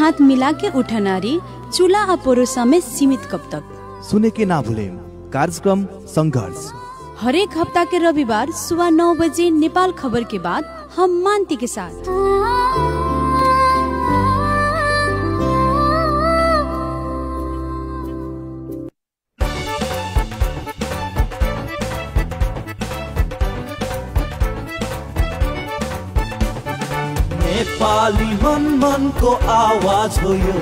हाथ मिला के उठा नारी, चूल्हा और परोसा में सीमित कब तक। सुने के ना भूले कार्यक्रम संघर्ष हरेक हफ्ता के रविवार सुबह 9 बजे नेपाल खबर के बाद हम मानती के साथ। नेपाली मन को आवाज हो यो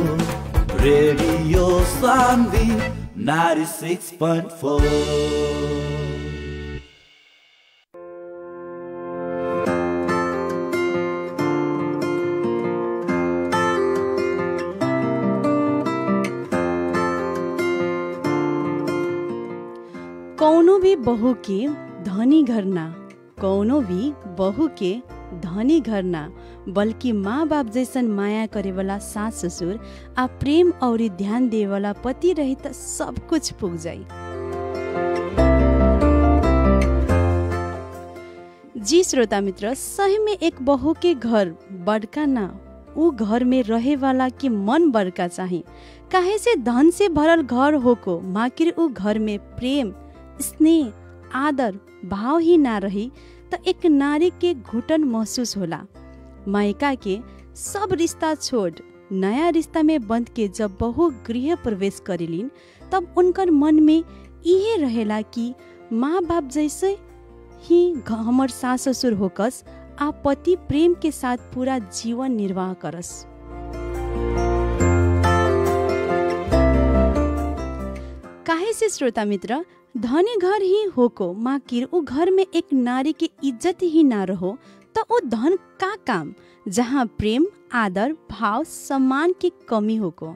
रेडियो सान्वी 96.4। कौनो भी बहू के धनी घर ना, कौनो भी बहू के धनी घर ना, बल्कि माँ बाप जैसन माया करे वाला सास ससुर आ प्रेम और ध्यान दे वाला पति रही त सब कुछ पुग जाई। जी श्रोता मित्र, सही में एक बहू के घर बड़का ना, ऊ घर में रहे वाला के मन बड़का चाही। काहे से धन से भरल घर होको माकिर ऊ घर में प्रेम, स्नेह, आदर, भाव ही ना रही त एक नारी के घुटन महसूस होला। मायका के सब रिश्ता छोड़ नया रिश्ता में बंध के जब बहू गृह प्रवेश करेलिन तब उनकर मन में इहे रहेला कि माँ बाप जैसे ही हमर सास ससुर होकस आ पति प्रेम के साथ पूरा जीवन निर्वाह करस। काहे से श्रोता मित्र, धनी घर ही होको माकिर ऊ घर में एक नारी की इज्जत ही ना रहो तो वो धन का काम जहाँ प्रेम, आदर, भाव, सम्मान की कमी होको।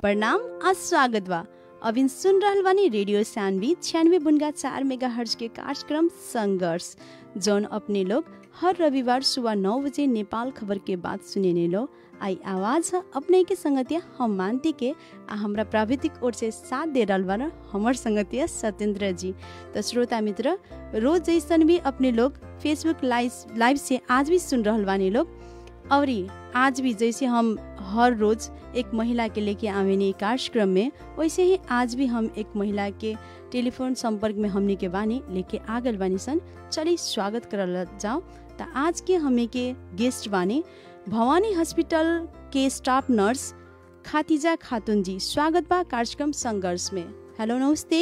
प्रणाम और स्वागत बा। अभी सुन रहल बानी रेडियो सान्वी 96.4 मेगाहर्ट्ज के कार्यक्रम संघर्ष, जौन अपने लोग हर रविवार सुबह 9 बजे नेपाल खबर के बाद सुनेने लो। आई आवाज है अपने के संगतिया हम मानती के आ हमरा प्राविधिक ओर से साथ दे रहल बार हमर संगतिया सत्येंद्र जी। तो श्रोता मित्र, रोज जैसन भी अपने लोग फेसबुक लाइव से आज भी सुन रहल बानी लोग, और आज भी जैसे हम हर रोज एक महिला के लेके आवेनी कार्यक्रम में, वैसे ही आज भी हम एक महिला के टेलीफोन संपर्क में हमने के बानी लेके आगल बानी सन। चलिए स्वागत करल जाओ। तो आज के हमें के गेस्ट बानी भवानी हॉस्पिटल के स्टाफ नर्स खातिजा खातून जी। स्वागत बा कार्यक्रम संघर्ष में। हेलो नमस्ते।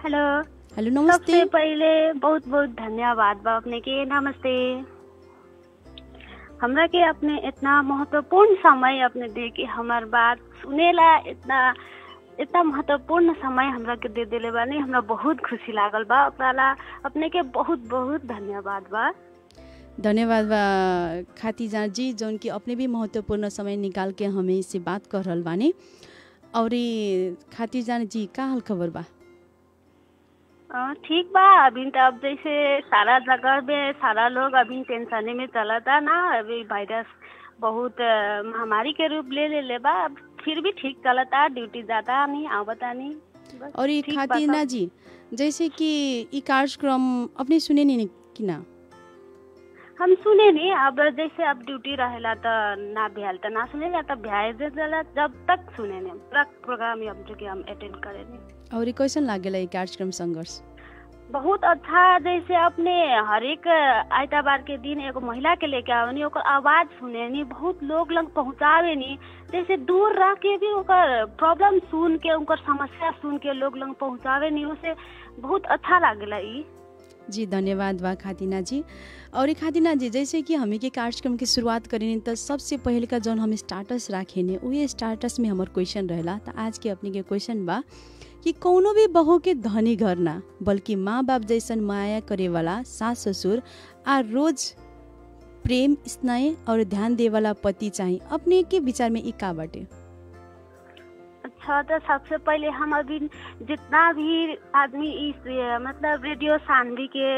हेलो हेलो नमस्ते। सबसे पहले बहुत बहुत धन्यवाद बा अपने के। नमस्ते। हमरा के अपने इतना महत्वपूर्ण समय अपने दे के हमार बात सुनेला, इतना महत्वपूर्ण समय हमरा के दे देले बानी, हमरा बहुत खुशी लागल बा। अपने के बहुत बहुत धन्यवाद बा। धन्यवाद बा खातिजा जी, जौन की अपने भी महत्वपूर्ण समय निकाल के हमें इससे बात कर रहल बानी। और खातिजा जी का हाल खबर बा? ठीक बा। अभी तो अब जैसे सारा जगह में सारा लोग अभी टेंशन में चलता ना, अभी वायरस बहुत महामारी के रूप ले बा। अब फिर भी ठीक चलता, ड्यूटी जाता नहीं आवता नहीं। और खातिजा जी, जैसे कि ई कार्यक्रम अपने सुने नहीं कि ना? हम सुने नहीं। अब जैसे अब ड्यूटी रहेला तो ना भ्याल तो ना सुनेला, तब भ्याए जाला जब तक सुने नहीं पूरा प्रोग्राम हम अटेंड करे नहीं। और कैसन लागेला ये कार्यक्रम संघर्ष? बहुत अच्छा। जैसे अपने हर एक आइतवार के दिन एगो महिला के लेके आवनी, ओकर आवाज सुने नहीं, बहुत लोग लग पहुँचावे नहीं। जैसे दूर रह के भी ओकर प्रॉब्लम सुन के, उनकर समस्या सुन के लोग लग पहुँचावे नहीं, उसे बहुत अच्छा लागेला ई। जी धन्यवाद बा खातिना जी। और खातिना जी, जैसे कि हमें के कार्यक्रम की शुरुआत करें तो सबसे पहले का जौन हम स्टार्टस रखेने वही स्टार्टस में हमार क्वेश्चन रहेला। तो आज के अपने के क्वेश्चन बा कि कौनो भी बहू के धनी घर ना, बल्कि माँ बाप जैसन माया करे वाला सास ससुर आ रोज प्रेम, स्नेह और ध्यान दे वाला पति चाहिए। अपने के विचार में ई का बाटे? अच्छा, तो सबसे पहले हम अभी जितना भी आदमी इस मतलब रेडियो सान्वी के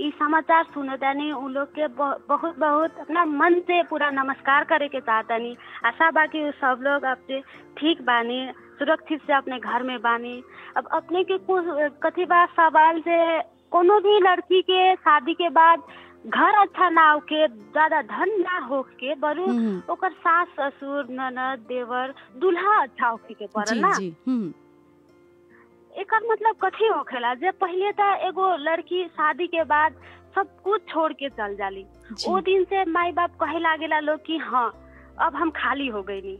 इस समाचार सुनता नहीं, उन लोग के बहुत बहुत अपना मन से पूरा नमस्कार करे के चाहता नहीं। आशा बाकी सब लोग अपने ठीक बानी, सुरक्षित से अपने घर में बानी। अब अपने के कुछ कथी बात सवाल से कोनो भी लड़की के शादी के बाद घर अच्छा ना होके, ज्यादा धन ना होके, बरु ओकर सास ससुर ननद देवर दूल्हा अच्छा होके के पड़ल ना। एकर मतलब कथी होखेला जे पहले त एगो लड़की शादी के बाद सब कुछ छोड़ के चल जाली। वो दिन से माई बाप कहे लागेला लोग कि हाँ अब हम खाली हो गई,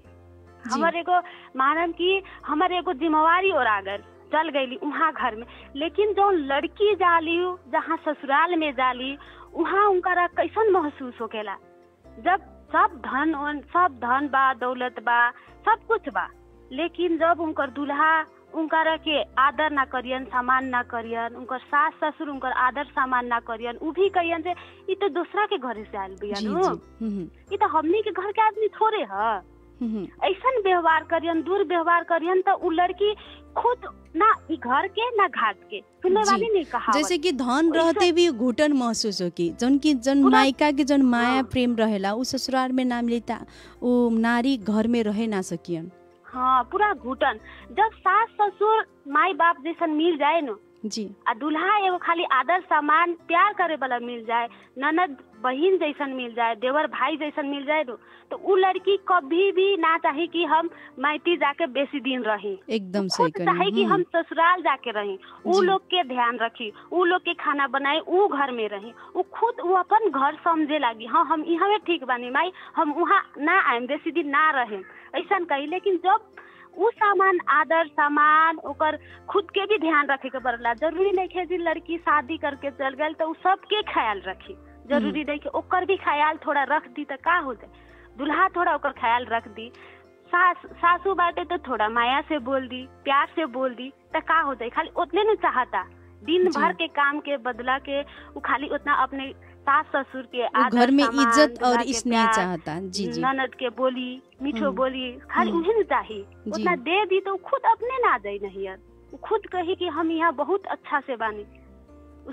हमर एगो मानम की हमर एगो जिम्मेवारी और आगर चल गई वहाँ घर में। लेकिन जो लड़की जाली जहाँ ससुराल में जाली वहाँ उनका कैसन महसूस होकेला जब सब धन बा दौलत बा सब कुछ बा, लेकिन जब उनकर दूल्हा उनका के आदर ना करियन, सम्मान ना करियन, उनकर सास ससुर उनकर आदर सम्मान ना करियन, उ भी कहियन से ये तो दूसरा के घर से आयल बियान, ये तो हमनी के घर के आदमी थोड़े है। ऐसा व्यवहार करियन, दुर्व्यवहार करियन तो उ लड़की खुद ना घर के ना घाट के सुनने वाली नहीं कहा। जैसे कि धन रहते भी घुटन महसूस हो कि जन मायका के जन माया प्रेम रहेला उ ससुराल में ना मिलता, उ नारी घर में रहे ना सकियन। हाँ पूरा घुटन। जब सास ससुर माई बाप जैसन मिल जाए न जी, आ दूल्हा एगो खाली आदर सम्मान प्यार करे वाला मिल जाए, ननद बहन जैसन मिल जाए, देवर भाई जैसन मिल जाए न, तो उ लड़की कभी भी ना चाहे कि हम मायटी जाके बेसी दिन रही, एकदम सही चाहे कि हम ससुराल जाके रही, उ लोग के ध्यान रखी, उ लोग के खाना बनाए, उ घर में रही, उ खुद उ अपन घर समझे लगी। हाँ हम यहाँ में ठीक बानी माई, हम वहाँ ना आए बेसी दिन ना रहे ऐसा कही। लेकिन जब उ सामान आदर सामान ओकर खुद के भी ध्यान रखे के पड़ला। जरूरी नहीं है जी लड़की शादी करके चल गई तो सबके ख्याल रखी, जरूरी नहीं है ओकर भी ख्याल थोड़ा रख दी तो का हो जाए, दूल्हा थोड़ा ओकर ख्याल रख दी, सासू बाटे तो थोड़ा माया से बोल दी, प्यार से बोल दी तो का हो जाए। खाली उतने न चाहता दिन भर के काम के बदला के वो खाली उतना अपने सास ससुर के आदर घर में इज्जत और स्नेह चाहता। जी जी, ननद के बोली मीठो बोली खाली उन्हें चाहिए, उतना दे दी तो खुद अपने ना जाए नहीं यार, खुद कही कि हम यहाँ बहुत अच्छा से बानी,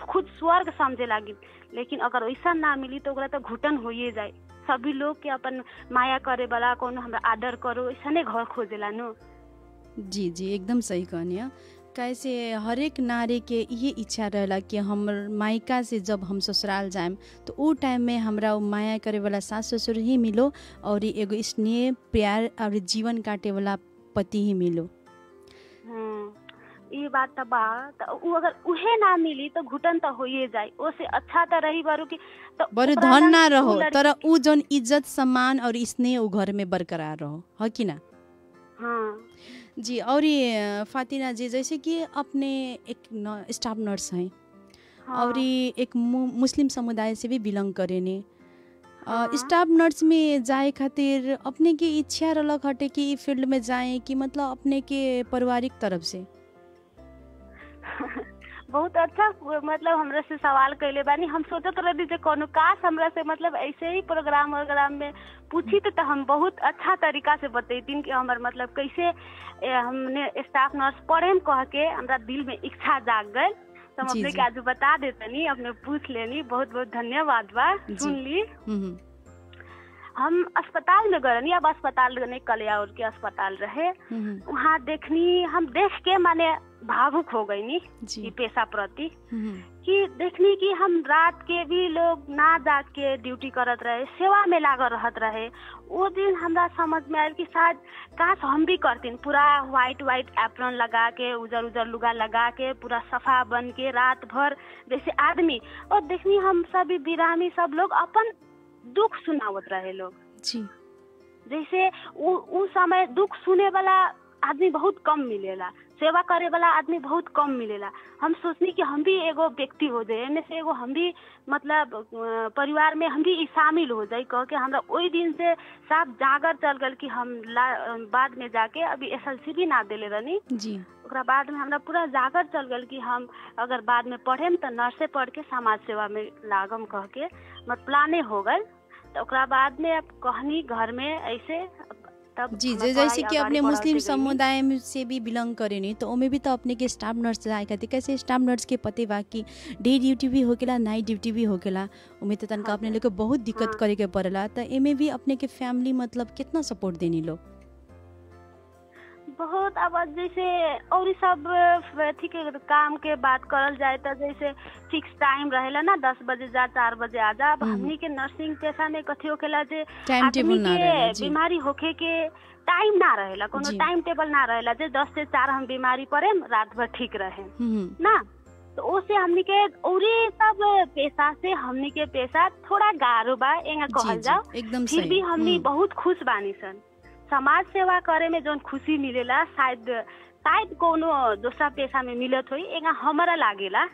खुद स्वर्ग समझे लगी। लेकिन अगर वैसा ना मिली तो तो घुटन हो जाए। सभी लोग के अपन माया करे वाला कौन हमरा आदर करो ऐसा नहीं घर खोजेला नो। जी जी एकदम सही कहनी। कैसे हर एक नारी के ये इच्छा रहेला कि हमर मायका से जब हम ससुराल जाएम तो वो टाइम में हमरा माया करे वाला सास ससुर ही मिलो और एगो स्नेह प्यार और जीवन काटे वाला पति ही मिलो। ये बात तो बा, तो अगर उहे ना मिली तो घुटन तो हो जाए, ओसे अच्छा तो रही बारू की तो बरु धन ना रहो तर उ जन इज्जत सम्मान और स्नेह उ घर में बरकरार रहो, है कि ना। हाँ जी। और ये फातिना जी जैसे कि अपने एक स्टाफ नर्स हैं और एक मुस्लिम समुदाय से भी बिलोंग करेने, स्टाफ नर्स में जाए खातिर अपने की इच्छा रलक हटे कि ई फील्ड में जाए कि मतलब अपने के पारिवारिक तरफ से? बहुत अच्छा मतलब हमरा से सवाल कैले बानी। हम सोचत रही जे कोनो काश हमरा से मतलब ऐसे ही प्रोग्राम में पूछी तो हम बहुत अच्छा तरीका से बतैतीन कि हमर मतलब कैसे हमने स्टाफ नर्स पढ़े कह के हमरा दिल में इच्छा जाग गई। तो हम अपने के आज बता देतनी, अपने पूछ लेनी। बहुत बहुत धन्यवाद बा, सुन ली। हम अस्पताल में गए, अब अस्पताल नहीं कलियाउर के अस्पताल रहे, वहाँ देखनी, हम देख के माने भावुक हो गई नी ये पेशा प्रति कि देखनी कि हम रात के भी लोग ना जाग के ड्यूटी करत रहे, सेवा में लागल रहत रहे। वो दिन हमरा समझ में आयल कि शायद काश हम भी करतीन, पूरा व्हाइट एप्रन लगा के उजर लुगा लगा के पूरा सफा बन के रात भर जैसे आदमी। और देखनी हम सभी बिरामी सब लोग अपन दुख सुनावत रहे लोग जी। जैसे उस समय दुख सुने वाला आदमी बहुत कम मिलेला, सेवा करे वाला आदमी बहुत कम मिलेला। हम सोचनी कि हम भी एगो व्यक्ति हो जाए, एने से एगो हम भी मतलब परिवार में हम भी शामिल हो जाए कह के हमरा वही दिन से साफ जागर चल गल कि हम बाद में जाके अभी SLC भी ना देले रहनी जी। ओकरा बाद में हमरा पूरा जागर चल गल कि हम अगर बाद में पढ़ेम तो नर्से पढ़ के समाज सेवा में लागम कह के मत प्लाने हो गए। तो ओकरा बाद में अब कहनी घर में ऐसे तब जी। जैसे कि अपने मुस्लिम समुदाय से भी बिलोंग करे नहीं तो ओमे भी तो अपने के स्टाफ नर्स जाए खातिर कैसे स्टाफ नर्स के पते बा कि डे ड्यूटी भी होकेला नाइट ड्यूटी भी होकेला, ओमे तो तनका अपने लोग को बहुत दिक्कत करे के पड़ेला। तो एमे भी अपने के फैमिली मतलब कितना सपोर्ट देनी लोग? बहुत अब जैसे और सब अथी के काम के बात करल जाए तो जैसे फिक्स टाइम रहेला ना 10 बजे जा 4 बजे आ जा। अब हमनी के नर्सिंग पेशा में कथी होखेला जे टाइम टेबल ना रहेला जी। बीमारी होखे के टाइम ना रहेला, कोनो टाइम टेबल ना रहेला जे 10 से 4 हम बीमारी पड़े रात भर ठीक रहे ना। तो ओसे हमनी के औरी सब पेशा से हमनी के पेशा थोड़ा गारो बा एंगा कहल जाओ। एकदम फिर भी हमनी बहुत खुश बानी सन। समाज सेवा करे में जोन खुशी मिलेला शायद कोनो दूसरा पेशा में मिलत होई, एंगा हमरा लागेला।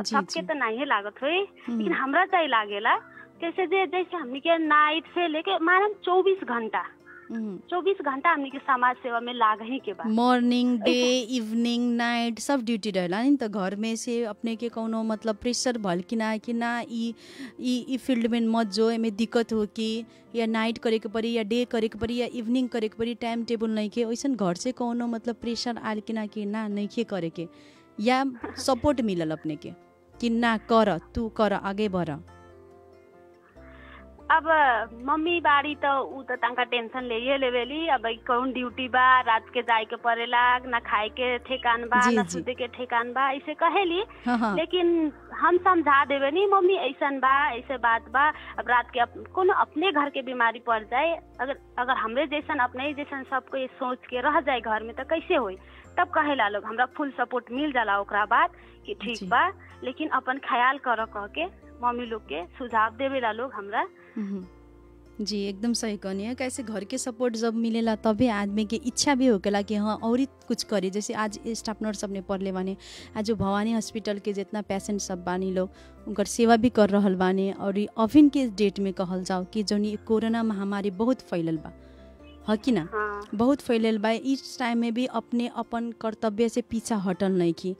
सबके तो नहीं लागत होई, लेकिन हमरा चाहिए लागेला कैसे जैसे हमनी के नाइट से लेके मानम 24 घंटा हमनी के समाज सेवा में लाग ही के बाद मॉर्निंग डे इवनिंग नाइट सब ड्यूटी रहेला नि त घर में से अपने के कोनो मतलब प्रेशर भल कि ना ई फील्ड में मत जो एमे दिक्कत हो कि या नाइट करे के पड़ी या डे करे के पड़ी या इवनिंग करे के पड़ी टाइम टेबल नहीं के वैसन घर से कोनो मतलब प्रेशर आल कि ना नहीं के करे के या सपोर्ट मिलल अपने के कि ना कर तू कर आगे बढ़। अब मम्मी बाड़ी तो उ तो तंका टेंशन ले लेवेली। अब कौन ड्यूटी बा रात के जाए के पड़ेला, ना खाए के ठेकान बा ना सुते के ठेकान बा ऐसे कहेली। लेकिन हम समझा देवे नी मम्मी ऐसन बा ऐसे बात बा। अब रात के कोनो अपने घर के बीमारी पड़ जाए, अगर हमरे जैसन अपने जैसन सबको ये सोच के रह जाए घर में तो कैसे होई। तब कहेला लोग हमरा फुल सपोर्ट मिल जाला ओकरा बाद कि ठीक बा, लेकिन अपन ख्याल कर कह के मम्मी लोग के सुझाव देवेला लोग हमरा। जी एकदम सही कहनी है। कैसे घर के सपोर्ट जब मिलेला तभी आदमी के इच्छा भी होकेला कि हाँ और कुछ करे। जैसे आज स्टाफ नर्स सबने पढ़ले बानी, आज जो भवानी हॉस्पिटल के जितना पेशेंट सब बानी लोग उनकर सेवा भी कर रहल बानी। और अभी के डेट में कहल जाओ कि जो कोरोना महामारी बहुत फैलल बा है कि ना, बहुत फैलल बा। इस टाइम में भी अपने अपन कर्तव्य से पीछा हटल नहीं की।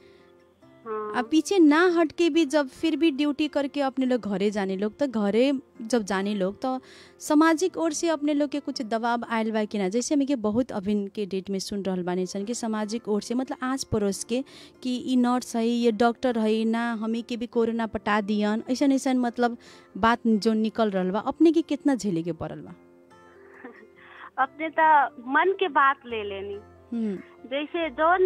अब पीछे ना हट के भी जब फिर भी ड्यूटी करके अपने लोग घरे जाने लोग तो घरे जब जाने लोग तो सामाजिक ओर से अपने लोग के कुछ दबाव आयल बा कि ना। जैसे हमें के बहुत अभी के डेट में सुन रहल बानी सन कि सामाजिक ओर से मतलब आस पड़ोस के कि ई नर्स है ये डॉक्टर है ना हमें के भी कोरोना पटा दियन ऐसा मतलब बात जो निकल रहल बा अपने के कितना झेले के पड़ल बा। अपने तो मन के बात ले लेनी। जैसे जोन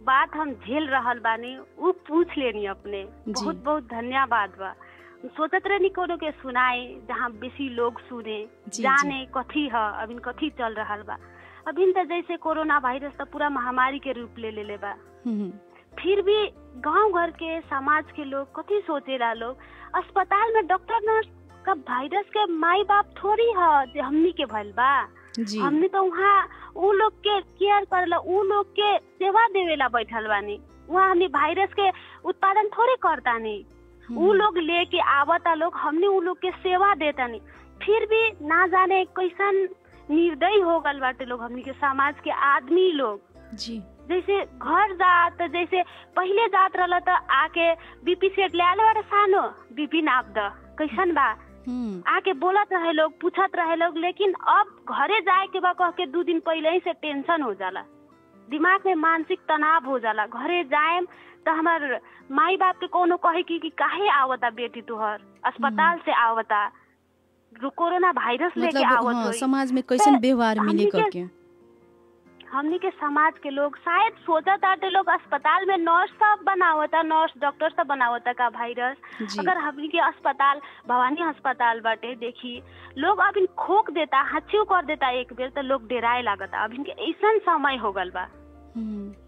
बात हम झेल रहल बानी उ पूछ लेनी अपने। बहुत बहुत धन्यवाद बा। सोचत रहनी कोनो के सुनाए जहाँ बेसी लोग सुने जाने कथी है अभी कथी चल रहल बा। अभी तो जैसे कोरोना वायरस तो पूरा महामारी के रूप ले बा। फिर भी गांव घर के समाज के लोग कथी सोचेला लोग अस्पताल में डॉक्टर नर्स का वायरस के माई बाप थोड़ी है जो हमनी के भइल बा। हमने तो वहाँ उ लोग के केयर करला उ लोग के सेवा देवेला बैठल बानी। वहाँ हमने वायरस के उत्पादन थोड़े करता नहीं। उ लोग लेके आवता लोग हमने उ लोग के सेवा देता नहीं। फिर भी ना जाने कैसन निर्दयी हो गल बाटे लोग हमने के समाज के आदमी लोग। जैसे घर जात जैसे पहले जात रहला तो आके बीपी सेट ले आले बाटे सानो बीपी नाप द कैसन बा आके बोलत रहे लोग पूछत रहे लोग। लेकिन अब घरे जाए के बा कह के 2 दिन पहले ही से टेंशन हो जाला, दिमाग में मानसिक तनाव हो जाला। घरे जाएम तो हमार माई बाप के कोनो कहे कि काहे आवता बेटी तुहर अस्पताल से आवता कोरोना वायरस लेके आवत होई। समाज में कैसन व्यवहार मिली करके हमनी के समाज के लोग शायद सोचत आटे लोग अस्पताल में नर्स सब बनावता नर्स डॉक्टर सब बनावता का वायरस। अगर हमनी के अस्पताल भवानी अस्पताल बाटे देखी लोग अभी खोक देता हच्चियों कर देता एक बेर तो लोग डेराए लागता। अभी के ऐसा समय हो गल बा।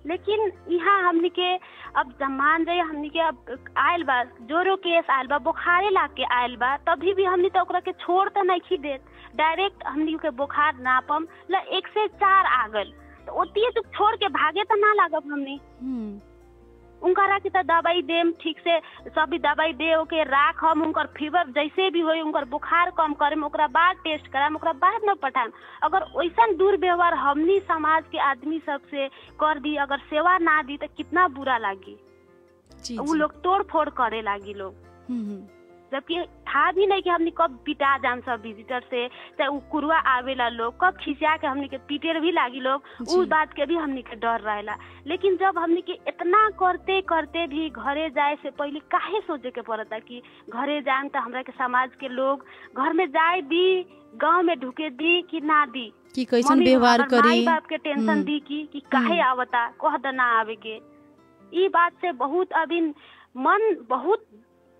लेकिन यहाँ हमनी के अब मान जाए हमनी के अब आयल बा जोरो केस आयल बा बुखारे लाग के आयल बा तभी भी हमनी तो ओकरा के छोड़ तो नहीं देत। डायरेक्ट हमनी के बुखार नापम ला 1 से 4 आ गल तो ओतिए तो छोड़ के भागे तो ना लागब हमनी। उनका के तो दवाई देम ठीक से सभी दवाई दे ओके राख हम उनकर फीवर जैसे भी होई उनकर बुखार कम करे ओकरा बाद टेस्ट कराम ओकरा बाद न पठाम। अगर वैसा दुर्व्यवहार हमनी समाज के आदमी सब से कर दी अगर सेवा ना दी तो कितना बुरा लागी। वो लोग तोड़ फोड़ करे लागी लोग जबकि था भी नहीं कि हमने कब पिटा जाम सब विजिटर से चाहे वो कुरुआ आवेला लोग कब खिसिया के हमने के पीटे भी लागी लोग उस बात के भी हमने के डर रहेला। लेकिन जब हमने के इतना करते करते भी घरे जाए से पहले काहे सोचे के पड़ता कि घरे जाए तो हमरा के समाज के लोग घर में जाए दी गांव में ढुके दी कि ना दी कि कैसन व्यवहार करी, माई बाप के टेंशन दी कि काहे आवता, कह द ना आवे के। ई बात से बहुत अभी मन बहुत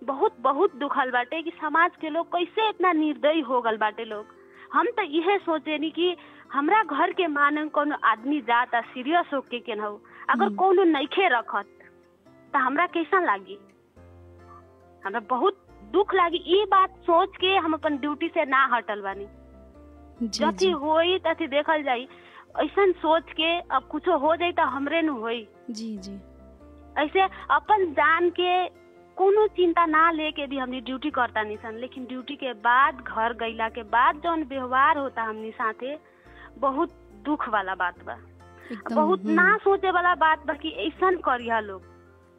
बहुत बहुत दुखल बाटे कि समाज के लोग कैसे इतना निर्दयी हो गल बाटे लोग। हम तो यह सोचेनी कि हमरा घर के मानन कोनो आदमी जाता सीरियस होके के न हो, अगर कोनो नइखे रखत तो हमरा कैसा लागी, हमरा बहुत दुख लागी। ई बात सोच के हम अपन ड्यूटी से ना हटल बानी। जति होई तति देखल जाई, ऐसा सोच के अब कुछ हो जाई तो हमरे न होई। जी जी, ऐसे अपन जान के कोनो चिंता ना लेके भी हमनी ड्यूटी करता निसन, लेकिन ड्यूटी के बाद घर गईला के बाद जौन व्यवहार होता हमनी साथे बहुत दुख वाला बात बा, बहुत ना सोचे वाला बात बा कि ऐसा करिया लोग,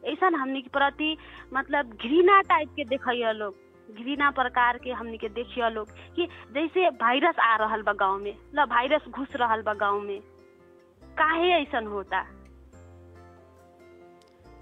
ऐसा हमनी के प्रति मतलब घृणा टाइप के देखिया लोग, घृणा प्रकार के हमनी के देखिया लोग कि जैसे वायरस आ रहल बा गांव में, ल वायरस घुस रहल बा गांव में, काहे ऐसा होता।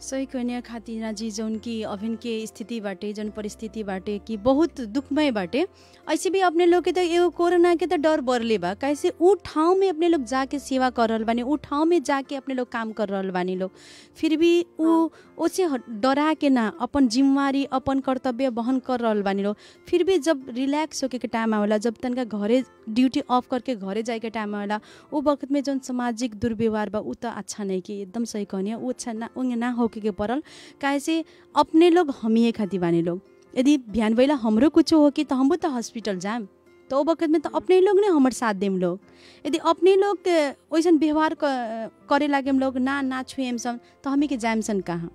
सही कहने खातिर जी जौन की अभिन के स्थिति बाटे, जौन परिस्थिति बाटे कि बहुत दुखमय बाटे। ऐसे भी अपने लोग के तो एगो कोरोना के तो डर बढ़ले बा, कैसे उ ठाव में अपने लोग जाके सेवा कर रहल बानी, उ ठाव में जाके अपने लोग काम कर रहल बानी लोग, फिर भी उ ओसे डरा के ना अपन जिम्मेवारी अपन कर्तव्य वहन कर रहल बानी लोग। फिर भी जब रिलैक्स होके के टाइम आवेला, जब तनका घरे ड्यूटी ऑफ करके घरे जाए के टाइम आवेला, वो वक्त में जौन सामाजिक दुर्व्यवहार बा उ तो अच्छा नहीं कि एकदम सही कहनी, उ अच्छा ना उंगे ना होके के पड़ल। कैसे अपने लोग हमी खाती बानी लोग, यदि बिहान भइला हमरो कुछ हो कि तो हम तो हॉस्पिटल जाम, तो वक्त में तो अपने लोग ने हमारे साथ देम लोग। यदि अपने लोग वैसा व्यवहार करे लागे लोग ना छुएम सन तो हमी के जाम सन कहाँ।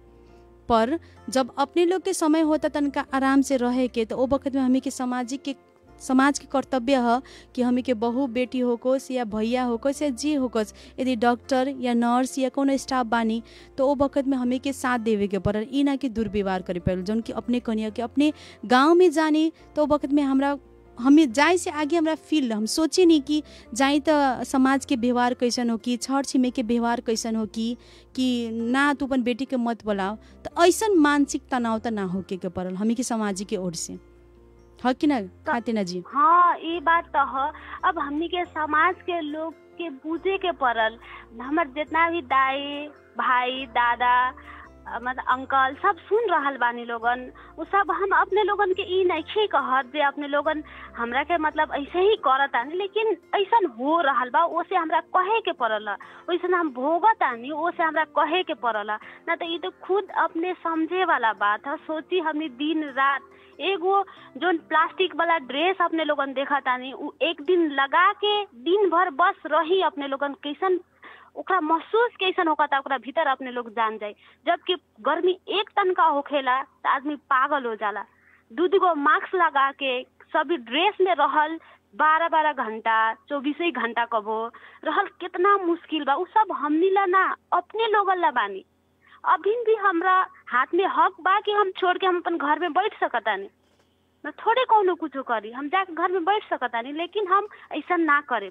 पर जब अपने लोग के समय होता तनका आराम से रहे के, तो वो वक्त में हमी के समाज के कर्तव्य है कि हमी के बहू बेटी होकोस या भैया होकोस या जी होकोस, यदि डॉक्टर या नर्स या कोनो स्टाफ बानी तो वो वक्त में हमी के साथ देवे के पड़ल, ई ना कि दुर्व्यवहार करे पड़ल। जौन कि अपने कनिया के अपने गांव में जानी तो वक्त में हमें जाए से आगे हमरा फील हम सोचे नहीं कि जाए तो समाज के व्यवहार कैसन हो कि छर छिमे के व्यवहार कैसन हो कि ना तू अपन बेटी के मत बोलाओ, तो ऐसा मानसिक तनाव तो ना होके के पड़ल हमी के समाज के ओर से, है कि ना खाते ना जी। हाँ ये बात तो है। अब हमनी के समाज के लोग के बुझे के पड़ल, हमार जितना भी दाई भाई दादा मतलब अंकल सब सुन रहल बानी लोगन, वो सब हम अपने लोगन के ई नहीं कहत जे अपने लोगन हमरा के मतलब ऐसे ही करत आनी, लेकिन ऐसा हो रहल बा ओसे हमरा कहे के पड़ला, वैसे हम भोगत आनी ओसे हमरा कहे के पड़ला ना। तो ये तो खुद अपने समझे वाला बात है। सोची हमने दिन रात एगो जो प्लास्टिक वाला ड्रेस अपने लोगन देखा तानी उ एक दिन लगा के दिन भर बस रही अपने लोगन कैसन ओकरा महसूस कैसन होता ओकरा भीतर अपने लोग जान जाए। जबकि गर्मी एक टन का होखेला तो आदमी पागल हो जाला। दू मास्क लगा के सभी ड्रेस में रहल 12-12 घंटा 24 घंटा कबो रहल कितना मुश्किल बा। उ सब हमनी ला ना अपने लोगन ला बानी। अभी भी हमरा हाथ में हक बा कि हम छोड़ के हम अपन घर में बैठ सकतानी, मैं थोड़े कौनो कुछ करी, हम जाके घर में बैठ सकतानी, लेकिन हम ऐसा ना करें।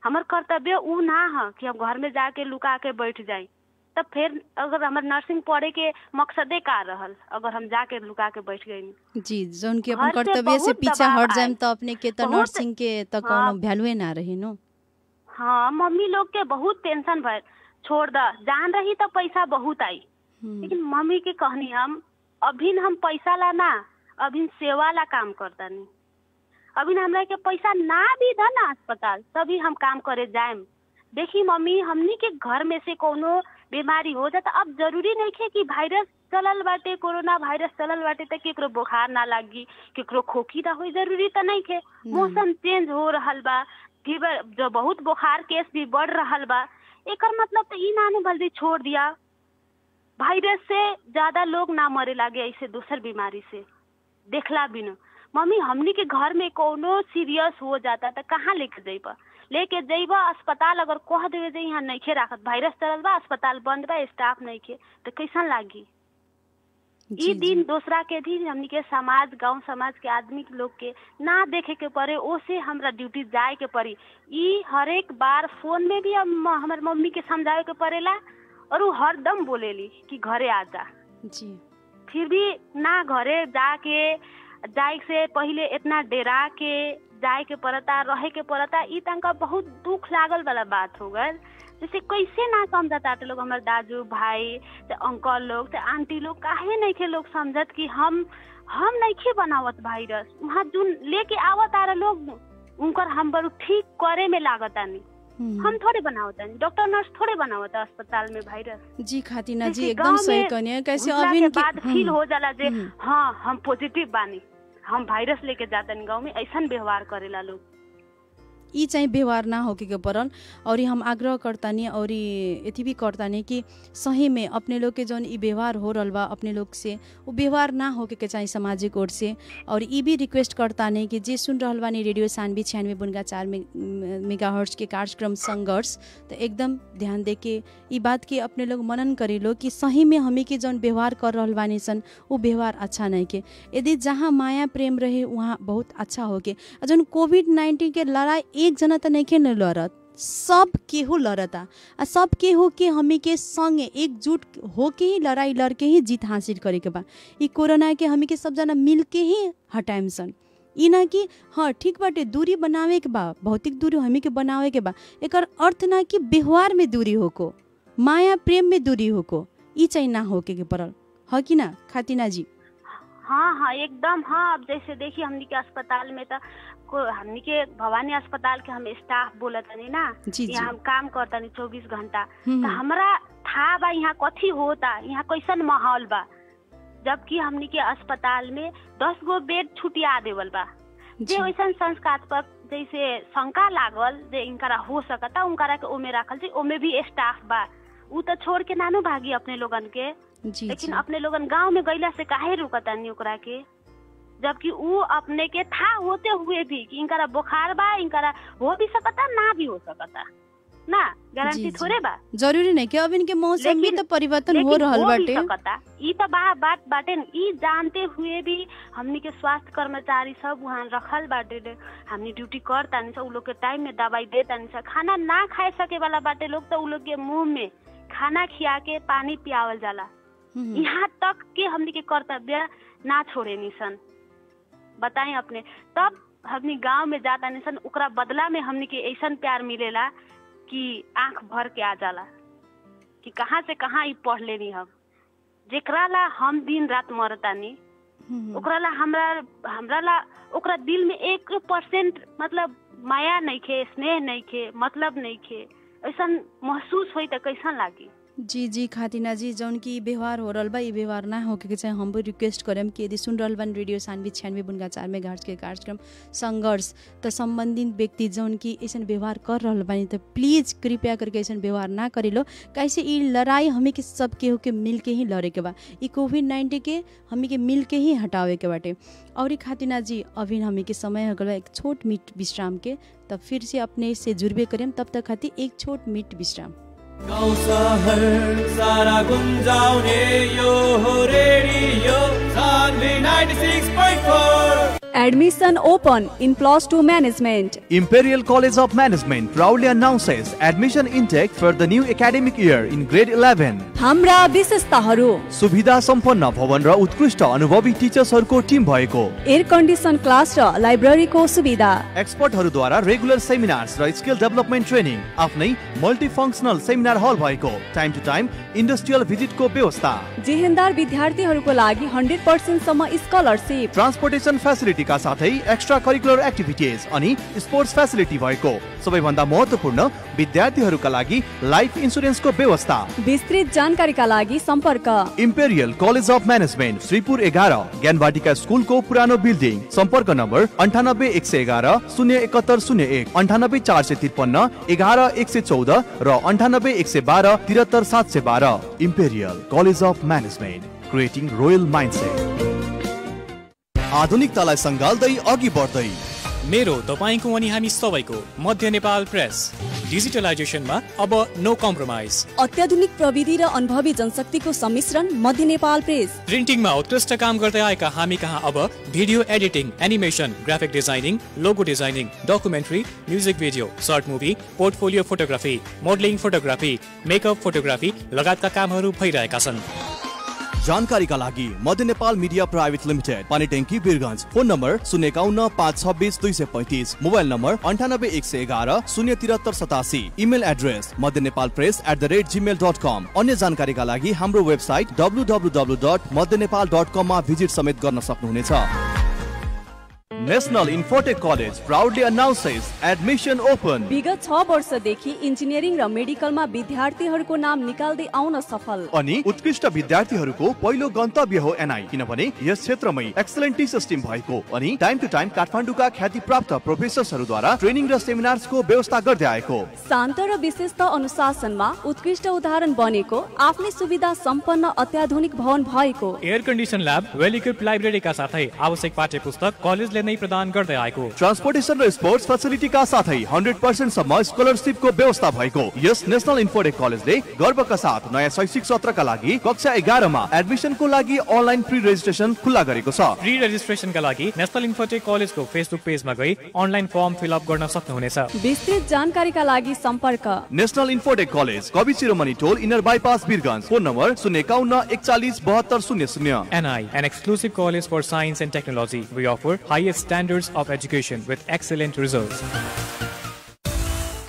हमार कर्तव्य उ ना है कि हम घर में जाके लुका के बैठ जाए। तब फिर अगर हमार नर्सिंग पढ़े के मकसदे का रहल अगर हम जाके लुका के बैठ गई जी, जोन के अपन कर्तव्य से पीछे हट जाए तो अपने के तो नर्सिंग के तो कोनो वैल्यू ना रही नो। हाँ मम्मी लोग के बहुत टेंशन भइल, छोड़ द जान रही तो पैसा बहुत आई, लेकिन मम्मी के कहनी हम अभी हम पैसा ला ना अभी सेवा ला काम करता नहीं। अभी हमरा के पैसा ना भी था ना अस्पताल तभी हम काम करे जाएम। देखी मम्मी हमनी के घर में से कोनो बीमारी हो जाता, अब जरूरी नहीं है कि वायरस चलल बाटे कोरोना वायरस चलल बाटे तो केकरो बुखार ना लागी केकरो खोखी ना हो, जरूरी तो नहीं है। मौसम चेंज हो रहल बा, फीवर जो बहुत बुखार केस भी बढ़ रहल बा, एकर मतलब तो ई ना जल्दी छोड़ दिया। वायरस से ज्यादा लोग ना मरे लागे ऐसे दूसर बीमारी से देखला बिना। मम्मी हमनी के घर में कोनो सीरियस हो जाता तो कहाँ लेके जाइबा अस्पताल अगर कह देवे जे यहाँ नहीं राखत वायरस चलल बा अस्पताल बंद बा स्टाफ नहीं के तो कैसन लागी। ई दिन दूसरा के भी हमनी के समाज गांव समाज के आदमी के लोग के ना देखे के पड़े, ओसे हमरा ड्यूटी जाए के पड़ी। ई हर एक बार फोन में भी हमार मम्मी के समझावे के पड़ेला और वो हरदम बोलेली कि घरे आ जा जी, फिर भी ना घरे जाके जाए से पहले इतना डेरा के जाए के पड़ता, रहे के पड़ता, ई तनका बहुत दुख लागल वाला बात हो गल। जैसे कैसे ना समझता लोग, हमारे दाजू भाई से अंकल लोग से आंटी लोग, काहे नहीं के लोग समझत कि हम नहीं खे बनावत वायरस, वहाँ जो लेके आवत आ रहे लोग उनकर हम बड़ू ठीक करे में लागत आनी, हम थोड़े बनावत आनी, डॉक्टर नर्स थोड़े बनावत अस्पताल में वायरस। जी खातिना जी एकदम सही कहनी। कैसे अभी के बाद फील हो जाला जे हाँ हम पॉजिटिव बानी, हम वायरस लेके जाता नहीं, गाँव में ऐसा व्यवहार करेला लोग। ई चाहिँ व्यवहार ना होके के परल। और हम आग्रह करतानी और यति भी करतानी कि सही में अपने लोग के जौन ई व्यवहार हो रहा बा अपने लोग से, वो व्यवहार ना होके के चाहिए सामाजिक ओर से। और ई भी रिक्वेस्ट करतानी कि जे सुन रहल बानी रेडियो सानवी 96.4 मेगाहर्ट्ज के कार्यक्रम संघर्ष, तो एकदम ध्यान दे के ई बात के अपने लोग मनन करी लो कि सही में हमें के जौन व्यवहार कर रहल बानी सन वो व्यवहार अच्छा नहीं के। यदि जहाँ माया प्रेम रहे वहाँ बहुत अच्छा होके। जौन कोविड-19 के लड़ाई एक जना त नहीं के लड़त, सब केहू लड़ता, सब केहू के हमी के संगे एकजुट होके ही लड़ाई लड़के ही जीत हासिल करे के बा। ई कोरोना के हमी के सब जना मिल के ही हटाएम सन। ई ना कि हाँ ठीक बाटे दूरी बनावे के बा, भौतिक दूरी हमी के बनावे के बा, एकर अर्थ ना कि व्यवहार में दूरी होको, माया प्रेम में दूरी होको, ई चाहिए ना होके के पड़ल है कि ना खातिना जी? हाँ एकदम। हाँ अब जैसे देखिए हमनी के अस्पताल में तो हमनी के भवानी अस्पताल के हम स्टाफ बोलत नहीं ना, यहाँ हम काम करता नहीं 24 घंटा, तो हमरा था बा यहाँ कथी होता, यहाँ कैसन माहौल बा। जबकि हमनी के अस्पताल में 10 गो बेड छुटिया देवल बा। जे वैसन संस्कारात्मक जैसे शंका लागल जे इनकरा हो सकता उनकरा के ओमे राखल जी, ओमे भी स्टाफ बा, उ तो छोड़ के नानू भागी अपने लोगन के। लेकिन अपने लोगन गांव में गईला से काहे रुकता नहीं ओकरा के, जबकि वो अपने के था होते हुए भी कि इनकरा बुखार बा, इनकरा हो भी सकता ना भी हो सकता ना, गारंटी थोड़े बा। जरूरी नहीं कि अब इनके मौसम में तो परिवर्तन हो रहल बाटे, ई तो बात बाटे। ई जानते हुए भी हमनी के स्वास्थ्य कर्मचारी सब वहाँ रखल बाटे, हमनी ड्यूटी करता नहीं, उ लोग के टाइम में दवाई देता नहीं, खाना ना खाए सके वाला बाटे लोग तो उ लोग के मुंह में खाना खिया के पानी पियावल जाला। यहाँ तक के हमनी के कर्तव्य ना छोड़े निसन, बताएं अपने। तब हमनी गांव में जाता निसन, उकरा बदला में हमनी के ऐसा प्यार मिलेला कि आंख भर के आ जाला कि कहाँ से कहाँ ई पढ़ लेनी। हम जेकरा ला हम दिन रात मरतानी, ओकरा ला हमरा ला ओकरा दिल में 1% मतलब माया नहीं खे, स्नेह नहीं खे, मतलब नहीं खे, ऐसा महसूस होई तो कैसा लागी? जी खातिना जी, जौन की व्यवहार हो रहा बा ये व्यवहार ना होके चाहे हम भी रिक्वेस्ट करें कि यदि सुन रहा बन रेडियो सानवी 96.4 मेगाहर्ट्ज के कार्यक्रम संघर्ष, तो संबंधित व्यक्ति जौन की ऐसा व्यवहार कर रहा बानी तो प्लीज कृपया करके ऐसा व्यवहार ना करी लो। कैसे ये लड़ाई हमें के सब केहू के मिल के ही लड़े के बा, ये कोविड-19 के हमें के मिल के ही हटावे के बाटे। और खातिना जी अभी हमें के समय हो गया एक छोट मीट विश्राम के, तब फिर से अपने से जुड़बे करें, तब तक खाती एक छोट मीट विश्राम। गाउँ शहर सारा गुन्जाउने यो हो radio Saanvi 96.4। Admission open in +2 management. Imperial College of Management proudly announces admission intake for the new academic year in grade 11. हाम्रा विशेषताहरू: सुविधा सम्पन्न भवन र उत्कृष्ट अनुभवी टिचर्सहरूको टिम भएको, एयर कन्डिसन क्लास र लाइब्रेरीको सुविधा, एक्सपर्टहरूद्वारा रेगुलर सेमिनार्स र स्किल डेभलपमेन्ट ट्रेनिङ, आफ्नै मल्टिफङ्क्सनल सेमिनार हल भएको, टाइम टु टाइम इन्डस्ट्रियल भिजिटको व्यवस्था, जेहेन्दार विद्यार्थीहरूको लागि 100% सम्म स्कलरशिप, ट्रान्सपोर्टेसन फेसिलिटी का साथै एक्स्ट्रा करिकुलर एक्टिभिटीज अनि स्पोर्ट्स फेसिलिटी भएको, सबैभन्दा महत्त्वपूर्ण विद्यार्थीहरूका लागि लाइफ इन्स्योरेन्सको व्यवस्था। विस्तृत जानकारीका लागि सम्पर्क imperial college of management Shripur 11 ज्ञानवाटिका स्कुलको पुरानो बिल्डिङ, सम्पर्क नम्बर 98 111 071 98 453 11 114 र 98 112 73 712। Imperial college of management, creating royal mindset. आधुनिकतालाई सङ्गाल्दै अघि बढ्दै मेरो तपाईको अनि हामी सबैको मध्य नेपाल प्रेस डिजिटलाइजेसनमा अब नो कम्प्रोमाइज। अत्याधुनिक प्रविधि र अनुभवी जनशक्तिको सम्मिश्रण मध्य नेपाल प्रेस। प्रिन्टिङमा उत्कृष्ट काम गर्दै आएका हामी कहाँ अब video editing, animation, graphic designing, logo designing, documentary, music video, short movie, portfolio photography, modelling photography, makeup photography लगायतका कामहरू भइरहेका छन्। जानकारीका लागि Madhya Nepal media private limited, Panitanki Birgunj. Phone number 051 526 235, mobile number 98 111 073 87, email address madhyanepalpress@gmail.com। अन्य जानकारीका लागि हाम्रो वेबसाइट www.madhyanepal.com मा भिजिट समेत गर्न सक्नुहुनेछ। National infotech college proudly announces admission open. विगत 6 वर्षदेखि इन्जिनियरिङ र मेडिकलमा विद्यार्थीहरूको नाम निकाल्दै आउन सफल अनि उत्कृष्ट विद्यार्थीहरूको पहिलो गन्तव्य हो एनआई, किनभने यस क्षेत्रमै एक्सलेन्ट टिचर्स टिम भएको अनि टाइम टु टाइम काठमाडौँका ख्याति प्राप्त प्रोफेसर्सहरूद्वारा ट्रेनिङ र सेमिनार्सको व्यवस्था गर्दै आएको। शान्त र विशिष्ट अनुशासनमा उत्कृष्ट उदाहरण बनेको आफ्नै सुविधा सम्पन्न अत्याधुनिक भवन भएको। एयर कन्डिसन ल्याब, वेल इक्विप्ड लाइब्रेरीका साथै आवश्यक पाठ्यपुस्तक कलेजले नै प्रदान गर्दै आएको। ट्रान्सपोर्टेसन र स्पोर्ट्स फेसिलिटीका साथै 100% सम्म स्कलरशिपको व्यवस्था भएको यस नेशनल इन्फोटेक कलेजले गर्वका साथ नयाँ शैक्षिक सत्रका लागि कक्षा 11 मा एडमिसनको लागि अनलाइन प्री रेजिस्ट्रेसन खुला गरेको छ। प्री रेजिस्ट्रेसनका लागि नेशनल इन्फोटेक कलेजको फेसबुक पेजमा गई अनलाइन फर्म फिल अप गर्न सक्नुहुनेछ। विस्तृत जानकारीका लागि सम्पर्क national infotech college, Kavi Shiromani टोल, inner bypass Birgunj. Phone number 051 41 72 00। NI, an exclusive college for science and technology. We offer highest standards of education with excellent results.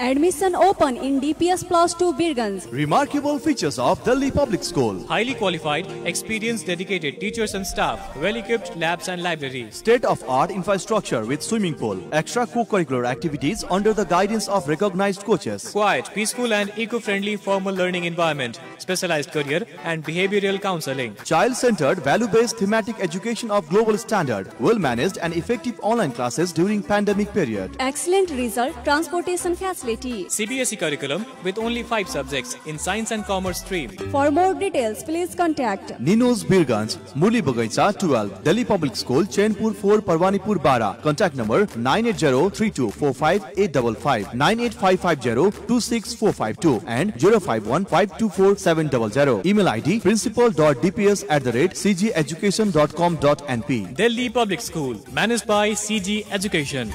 Admission open in DPS Plus 2 Birganj. Remarkable features of Delhi Public School. Highly qualified, experienced, dedicated teachers and staff. Well-equipped labs and libraries. State-of-art infrastructure with swimming pool. Extra co-curricular activities under the guidance of recognized coaches. Quiet, peaceful and eco-friendly formal learning environment. Specialized career and behavioral counseling. Child-centered, value-based thematic education of global standard. Well-managed and effective online classes during pandemic period. Excellent result, transportation facility. CBSE curriculum with only 5 subjects in science and commerce stream. For more details, please contact Ninos Birganj, Muli Bagaisa 12, Delhi Public School, Chainpur 4, Parwanipur, Bara. Contact number 980-3245-855, 98550-26452 and 051-524-700. Email ID principal.dps@cgeducation.com.np. Delhi Public School, managed by CG Education.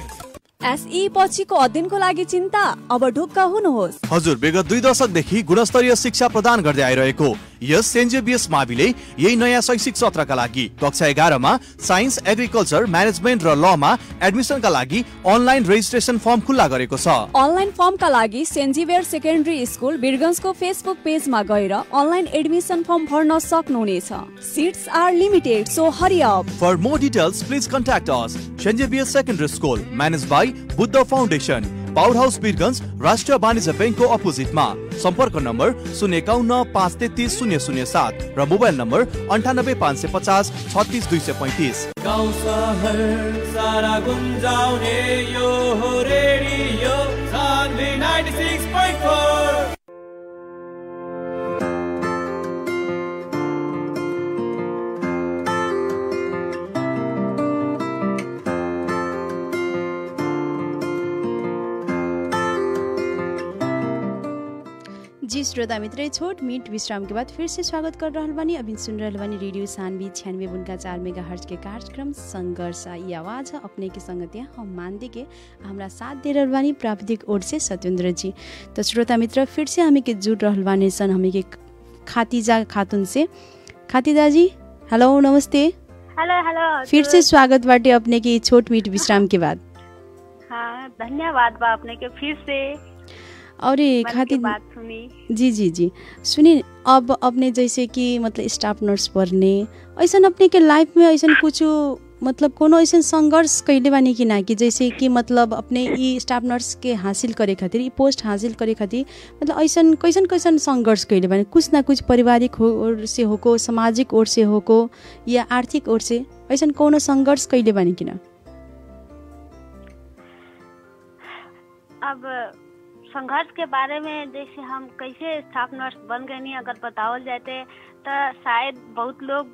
SE पछिको अध्ययनको लागि चिन्ता अब ढुक्क हुनुहोस्। हजुर, विगत 2 दशकदेखि गुणस्तरीय शिक्षा प्रदान गर्दै आइरहेको यस सेन्ट जेभियर्स माविले यही नयाँ शैक्षिक सत्रका लागि कक्षा 11 मा साइन्स, एग्रिकल्चर, म्यानेजमेन्ट र ल मा एडमिसनका लागि अनलाइन रेजिस्ट्रेसन फर्म खुला गरेको छ। अनलाइन फर्मका लागि सेन्ट जेभियर सेकेन्डरी स्कुल वीरगञ्जको फेसबुक पेजमा गएर अनलाइन एडमिसन फर्म भर्न सक्नुहुनेछ। Seats are limited, so hurry up. For more details, please contact us. St. Xavier Secondary School, managed by Buddha Foundation, Power House Birganj, राष्ट्रिय वाणिज्य बैंकको अपोजिटमा। सम्पर्क number 051 533 007 र mobile number 98 550 36 235। गाउँ शहर सारा गुन्जाउने यो हो रेडियो सान्वी 96.4। जी श्रोता मित्र, छोट मिनट विश्राम के बाद फिर से स्वागत कर रहल बानी। अभी सुन रहल बानी रेडियो सानवी 96.4 मेगाहर्ट्ज के कार्यक्रम संघर्ष। ये आवाज है अपने के संगतिया हम मानदे के हमरा साथ दे रहल बानी प्राविधिक ओर से सत्येंद्र जी। तो श्रोता मित्र, फिर से हमें के जुड़ रहल बानी सन हमें के खातिजा खातून से। खातिजा जी हेलो, नमस्ते। Hello hello. फिर से स्वागत बाटे अपने के छोट मिनट विश्राम के बाद। हाँ, धन्यवाद बा अपने के फिर से और खाती बात सुनी। जी जी जी सुनिए, अब अपने जैसे कि मतलब स्टाफ नर्स पढ़ने ऐसा अपने के लाइफ में ऐसा कुछ मतलब कोनो ऐसा संघर्ष कैले बानी कि ना कि जैसे कि मतलब अपने ई स्टाफ नर्स के हासिल करे खातिर, ई पोस्ट हासिल करे खातिर मतलब ऐसा कैसन कैसन संघर्ष कैले बानी? कुछ ना कुछ पारिवारिक ओर से होको, सामाजिक ओर से होको या आर्थिक ओर से ऐसा कोनो संघर्ष कैले बानी कि ना? अब संघर्ष के बारे में जैसे हम कैसे स्टाफ नर्स बन गए नहीं अगर बतावल जाते तो शायद बहुत लोग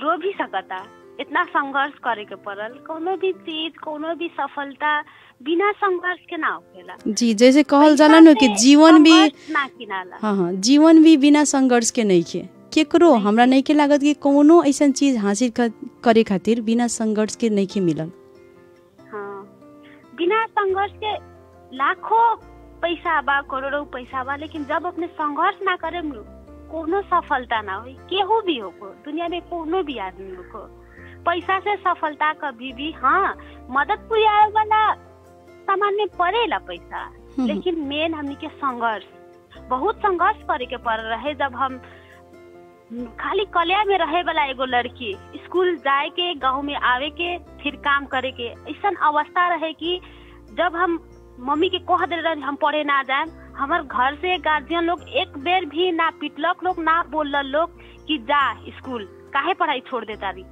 रो भी सकता। इतना संघर्ष करे के पड़ल। कोनो भी चीज, कोनो भी सफलता बिना संघर्ष के ना होखेला। जी, जैसे कहल जाला न कि जीवन भी ना किनाला। हाँ, जीवन भी बिना संघर्ष के नहीं के केकरो हमरा नहीं के लागत कि कोनो ऐसा चीज हासिल करे खातिर बिना संघर्ष के नहीं के मिलल। हाँ, बिना संघर्ष के लाखों पैसा बा, करोड़ों पैसा बा, लेकिन जब अपने संघर्ष ना करे कोनो सफलता ना हो, केहू भी हो, दुनिया में कोनो भी आदमी हो, पैसा से सफलता कभी भी, हाँ मदद पुर्याए वाला सामान में पड़ेला पैसा, लेकिन मेन हमनी के संघर्ष, बहुत संघर्ष करे के पड़ रहे। जब हम खाली कलिया में रहे वाला एगो लड़की स्कूल जाए के, गाँव में आवे के, फिर काम करे के, ऐसा अवस्था रहे कि जब हम मम्मी के कह दे रहे हम पढ़े ना जाए, हमार घर से गार्जियन लोग एक बेर भी ना पिटलक लोग, ना बोलल लोग कि जा स्कूल, काहे पढ़ाई छोड़ देता रही।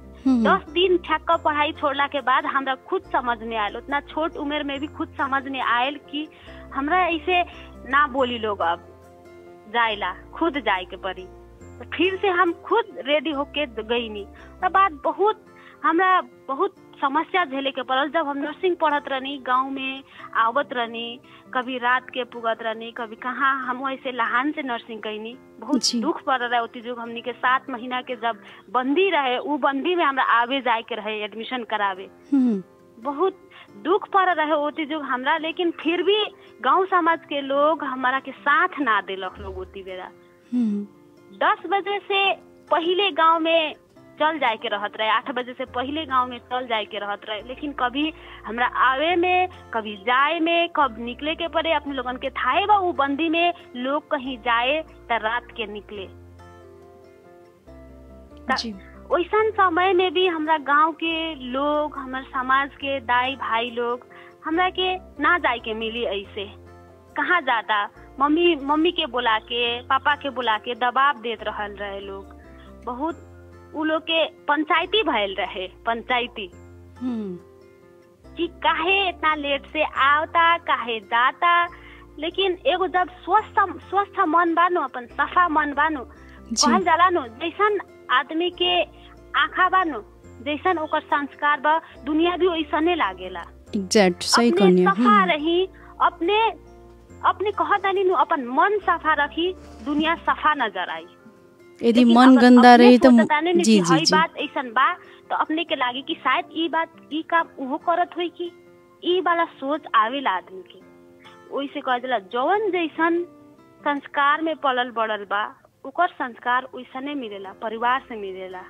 10 दिन ठक्क पढ़ाई छोड़ला के बाद हमरा खुद समझ में आयल, उतना छोट उम्र में भी खुद समझ में आयल कि हमरा ऐसे ना बोली लोग, अब जाएला खुद जाए के पड़ी। तो फिर से हम खुद रेडी होके गई नहीं। तब बाद बहुत हमरा बहुत समस्या झेले के पड़ल। जब हम नर्सिंग पढ़त रहनी, गांव में आवत रहनी, कभी रात के पुगत रहनी, कभी कहाँ, हम ऐसे लहान से नर्सिंग कैनी, बहुत दुख पड़ रहा है। उती जो हमनी के 7 महीना के जब बंदी रहे, उ बंदी में हमरा आवे जाए के रहे, एडमिशन करावे, बहुत दुख पड़ रहे उती जो हमरा। लेकिन फिर भी गांव समाज के लोग हमारा के साथ ना दिलक लोग। उती बेरा 10 बजे से पहले गांव में चल जाए के रहत रहे, 8 बजे से पहले गांव में चल जाए के रहत रहे, लेकिन कभी हमरा आवे में, कभी जाए में, कब निकले के पड़े अपने लोगन के थाए बा। उ बंदी में लोग कहीं जाए तो रात के निकले। वैसन समय में भी हमरा गांव के लोग, हमारे समाज के दाई भाई लोग हमरा के ना जाए के मिली। ऐसे कहाँ जाता, मम्मी के बुला के, पापा के बुला के दबाव देत रहल रहे लोग। बहुत उ लोग के पंचायती भयल रहे, पंचायती कि काहे इतना लेट से आवता, काहे जाता। लेकिन एगो जब स्वस्थ मन बानो, अपन सफा मन बानो, कहल जाला नो, जैसन आदमी के आँखा बानो, जैसन ओकर संस्कार बा, दुनिया भी वैसने लागेला। एग्जैक्ट, सही कहनी। सफा रही, अपने कहतानी नु, अपन मन सफा रखी, दुनिया सफा नजर आई। यदि मन गंदा रही तो जी जी बात ऐसन बा तो अपने के लागे कि शायद ई बात, ई काम उहो करत होई, कि ई वाला सोच आवेला आदमी के। ओइसे कह देला जवन जैसन संस्कार में पलल बढ़ल बा, ओकर संस्कार वैसने मिलेला, परिवार से मिलेला।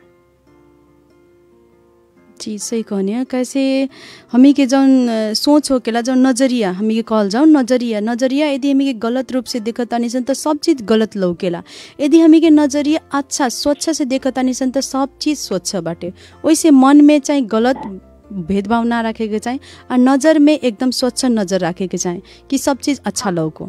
जी सही कहनी। कैसे हमी के जौन सोच होकेला, जौन नजरिया हमी के कहल जाओ, नजरिया यदि हमी के गलत रूप से देखतानी सन तो सब चीज गलत लौकेला। यदि हमी के नजरिया अच्छा स्वच्छ से देखतानी सन तो सब चीज स्वच्छ बाटे। वैसे मन में चाहे गलत भेदभाव ना रखे के चाहे, और नजर में एकदम स्वच्छ नजर रखे के चाहे कि सब चीज अच्छा लौको।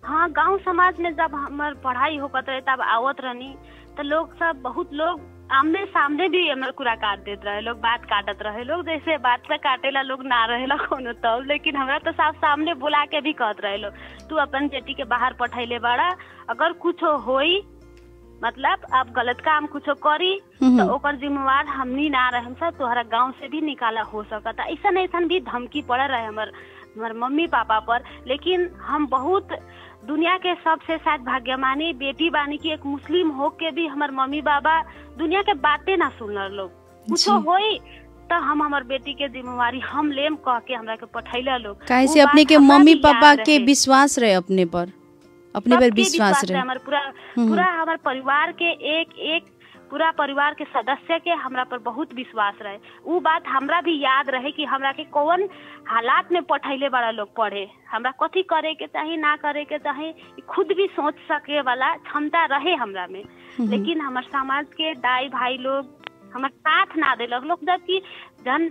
हाँ, गांव समाज में जब हमार पढ़ाई होकत रहे तब आवत रहनी तो लोग सब, बहुत लोग आमने सामने भी हमारे कुरा काट देते रहे लोग, बात काटत रहे लोग, जैसे बात पे काटेला लोग ना रहेला कोनो तब। लेकिन हमरा तो साफ सामने बुला के भी कहत रहे लोग, तू अपन बेटी के बाहर पठाइले बाड़ा, अगर कुछ होई, मतलब अब गलत काम कुछ करी तो ओकर जिम्मेवार हमनी ना रहे, सब तोहरा गांव से भी निकाला हो सकता। ऐसा भी धमकी पड़ रहे हमार मम्मी पापा पर। लेकिन हम बहुत दुनिया के सबसे शायद भाग्यमानी बेटी बानी की, एक मुस्लिम हो के भी हमार मम्मी बाबा दुनिया के बातें ना सुनल लोग। कुछ होई तो हम हमार बेटी के जिम्मेवारी हम लेम कह के हमरा के पठैला लोग। कैसे अपने के मम्मी पापा के विश्वास रहे, अपने पर विश्वास रहे। हमार पूरा हमार परिवार के एक पूरा परिवार के सदस्य के हमरा पर बहुत विश्वास रहे। वो बात हमरा भी याद रहे कि हमरा के कौन हालात में पठैले बड़ा लोग पढ़े, हमरा कथी करे के चाहिए, ना करे के चाहिए, खुद भी सोच सके वाला क्षमता रहे हमरा में। लेकिन हमार समाज के दाई भाई लोग हमार साथ ना देलक लोग, जबकि जन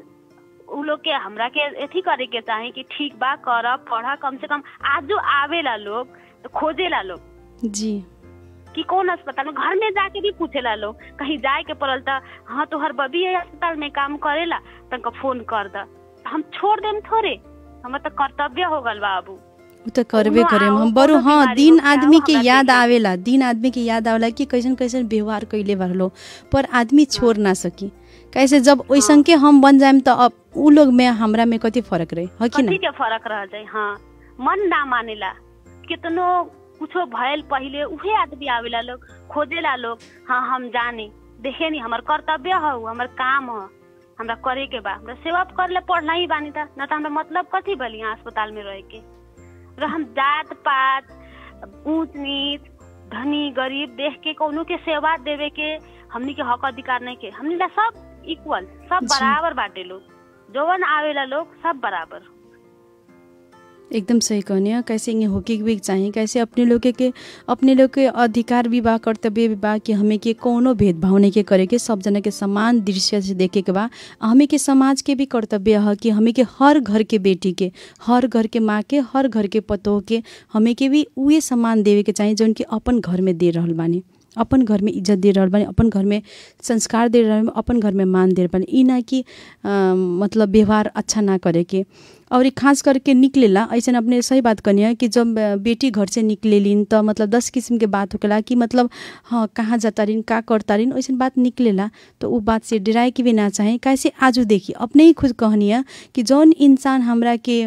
उ लोग के हमरा के एथी करे के चाहिए कि ठीक बा, कर पढ़ा, कम से कम आज जो आवेला लोग तो खोजेला लोग जी कि कौन अस्पताल में, घर में जाके भी पूछेला लोग, कहीं जाए के पड़ल तो हाँ तोहर बबी है अस्पताल में काम करेला, तनका फोन कर द, हम छोड़ देम थोड़े, हमार तो कर्तव्य हो गल बाबू, उ तो करबे करे हम बरु। हाँ, दिन आदमी के याद आवेला, कि कैसन कैसन व्यवहार कैले बारलो, पर आदमी छोड़ ना सकी। कैसे जब वैसन के हम बन जाएम तो अब उ लोग में हमरा में कति फर्क रहे, है कि ना? कति के फर्क रह जाए। हाँ, मन ना मानेला, कितनो कुछो भयल पहले उहे आदमी आवेला लोग, खोजेला लोग, हाँ हम जाने देखे नहीं, हमार कर्तव्य हो, हमार काम हो, हमरा करे के बा, हमरा सेवा कर ले, पढ़ना ही बानी था ना, तो हमरा मतलब कथी बली यहाँ अस्पताल में रह के। हम जात पात, ऊंच नीच, धनी गरीब देख के कोनो के सेवा देवे के हमनी के हक अधिकार नहीं के। हमनी ला सब इक्वल, सब बराबर बाटे लोग, जौन आवेला लोग सब बराबर। एकदम सही कहनी है। कैसे ये होके भी चाहिए, कैसे अपने लोग के अधिकार भी बा, कर्तव्य भी बा कि हमें के कोनो भेदभाव नहीं के करे के, सब जना के समान दृश्य से देखे के बा। हमें के समाज के भी कर्तव्य है कि हमें के हर घर के बेटी के, हर घर के माँ के, हर घर के पतोह के हमें के भी उहे सम्मान देवे के चाहिए जौन कि अपन घर में दे रहल बानी, अपन घर में इज्जत दे रहल बानी, अपन घर में संस्कार दे रहल बानी, अपन घर में मान दे रहल बानी। ई ना कि मतलब व्यवहार अच्छा ना करे के। और ये खास करके निकलेला ऐसा अपने सही बात करनी है कि जब बेटी घर से निकलेलिन तो मतलब 10 किस्म के बात होकेला कि मतलब हाँ कहाँ जाता रिन, का करता रिन, वैसे बात निकलेला। तो वो बात से डराए के भी ना चाहे। कैसे आज देखी अपने ही खुद कहनी है कि जौन इंसान हमरा के